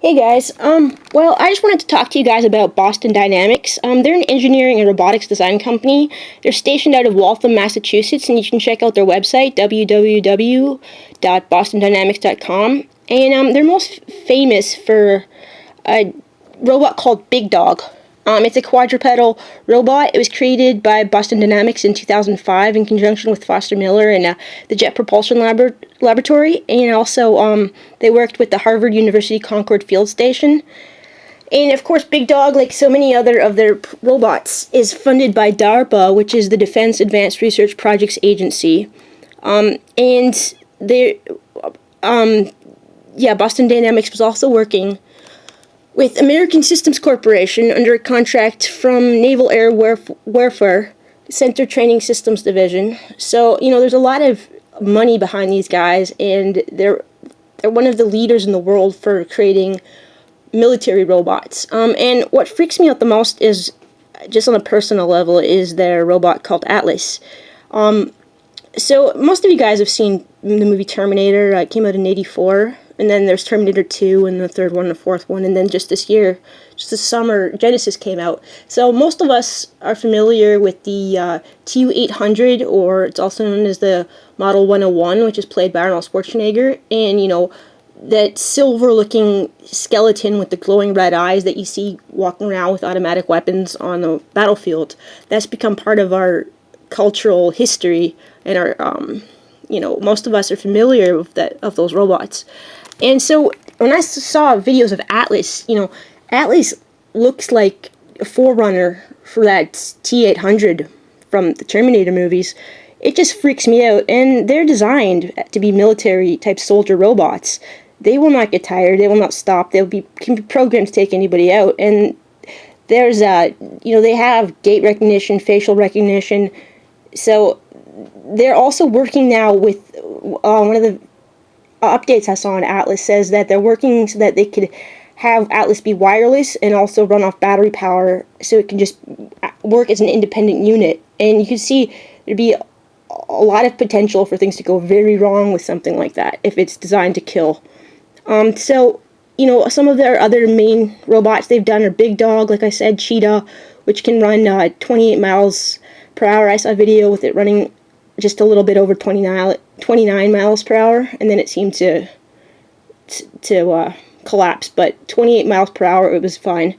Hey guys, well, I just wanted to talk to you guys about Boston Dynamics. They're an engineering and robotics design company. They're stationed out of Waltham, Massachusetts, and you can check out their website, www.bostondynamics.com. And they're most famous for a robot called Big Dog. It's a quadrupedal robot. It was created by Boston Dynamics in 2005 in conjunction with Foster Miller and the Jet Propulsion Laboratory. And also, they worked with the Harvard University Concord Field Station. And of course, Big Dog, like so many other of their robots, is funded by DARPA, which is the Defense Advanced Research Projects Agency. And they, Boston Dynamics was also working with American Systems Corporation under a contract from Naval Air Warfare Center Training Systems Division. So, there's a lot of money behind these guys, and they're one of the leaders in the world for creating military robots. And what freaks me out the most is, just on a personal level, is their robot called Atlas. So most of you guys have seen the movie Terminator. It came out in '84. And then there's Terminator 2 and the third one, the fourth one, and then just this year, just this summer, Genesis came out. So most of us are familiar with the TU-800, or it's also known as the Model 101, which is played by Arnold Schwarzenegger. And, that silver-looking skeleton with the glowing red eyes that you see walking around with automatic weapons on the battlefield. That's become part of our cultural history, and our, most of us are familiar with of those robots. And so when I saw videos of Atlas, Atlas looks like a forerunner for that T-800 from the Terminator movies. It just freaks me out. And they're designed to be military-type soldier robots. They will not get tired. They will not stop. Can be programmed to take anybody out. And there's, they have gait recognition, facial recognition. So they're also working now with one of the updates I saw on Atlas says that they're working so that they could have Atlas be wireless and also run off battery power, so it can just work as an independent unit. And you can see there'd be a lot of potential for things to go very wrong with something like that if it's designed to kill. So some of their other main robots they've done are Big Dog, like I said, Cheetah, which can run 28 miles per hour. I saw a video with it running just a little bit over 29 miles per hour, and then it seemed to collapse, but 28 miles per hour, it was fine.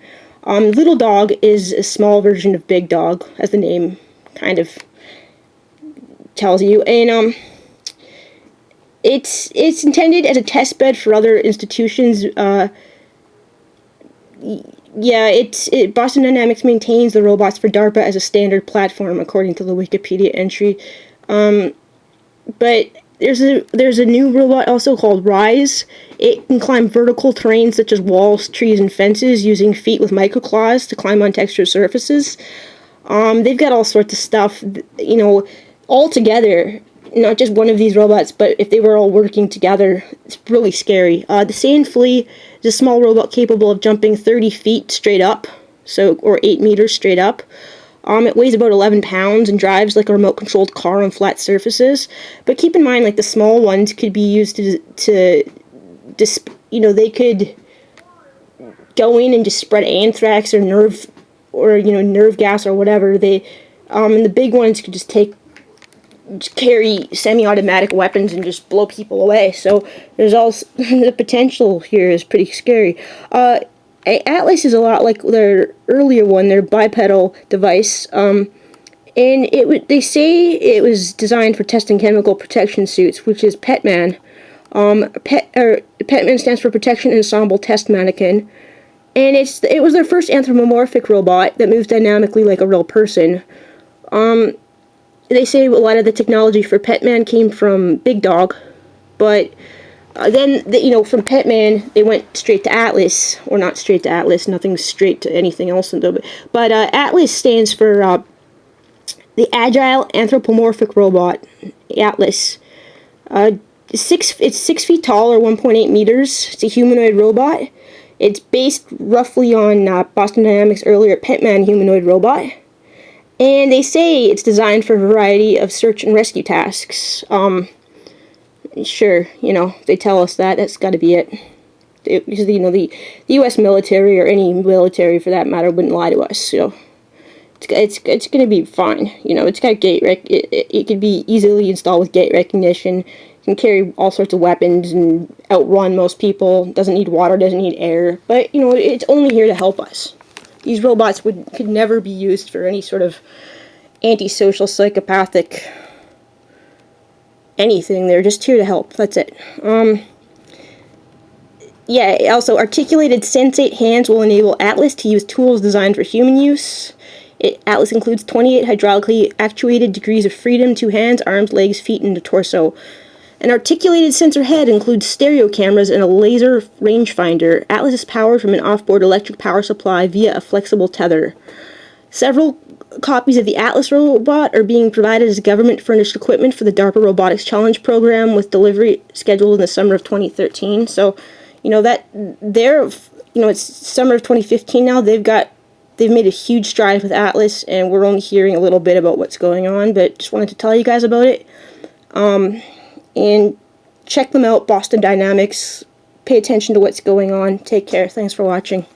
Little Dog is a small version of Big Dog, as the name kind of tells you, and it's intended as a test bed for other institutions. Boston Dynamics maintains the robots for DARPA as a standard platform, according to the Wikipedia entry. But there's a new robot also called Rise. It can climb vertical terrain such as walls, trees, and fences using feet with microclaws to climb on textured surfaces. They've got all sorts of stuff, all together. Not just one of these robots, but if they were all working together, it's really scary. The Sand Flea is a small robot capable of jumping 30 feet straight up, or 8 meters straight up. It weighs about 11 pounds and drives like a remote-controlled car on flat surfaces. But keep in mind, like, the small ones could be used they could go in and just spread anthrax or nerve gas or whatever. And the big ones could just carry semi-automatic weapons and just blow people away. So there's also the potential here is pretty scary. Atlas is a lot like their earlier one, their bipedal device, and they say it was designed for testing chemical protection suits, which is PETMAN. PETMAN stands for Protection Ensemble Test Mannequin, and it was their first anthropomorphic robot that moves dynamically like a real person. They say a lot of the technology for PETMAN came from Big Dog, but then, from PETMAN, they went straight to Atlas, or not straight to Atlas, nothing's straight to anything else. But Atlas stands for the Agile Anthropomorphic Robot, Atlas. It's 6 feet tall, or 1.8 meters. It's a humanoid robot. It's based roughly on Boston Dynamics' earlier PETMAN humanoid robot. And they say it's designed for a variety of search and rescue tasks. Sure, they tell us that. That's got to be it. because the U.S. military, or any military for that matter, wouldn't lie to us. So it's going to be fine. It's got it could be easily installed with gate recognition. It can carry all sorts of weapons and outrun most people. Doesn't need water, doesn't need air. But it's only here to help us. These robots could never be used for any sort of antisocial, psychopathic anything. They're just here to help. That's it. Yeah, also, articulated sensate hands will enable Atlas to use tools designed for human use. Atlas includes 28 hydraulically actuated degrees of freedom to hands, arms, legs, feet, and the torso. An articulated sensor head includes stereo cameras and a laser rangefinder. Atlas is powered from an off-board electric power supply via a flexible tether. Several copies of the Atlas robot are being provided as government-furnished equipment for the DARPA Robotics Challenge program, with delivery scheduled in the summer of 2013. So, it's summer of 2015 now. They've made a huge stride with Atlas, and we're only hearing a little bit about what's going on, but just wanted to tell you guys about it. And check them out, Boston Dynamics. Pay attention to what's going on. Take care. Thanks for watching.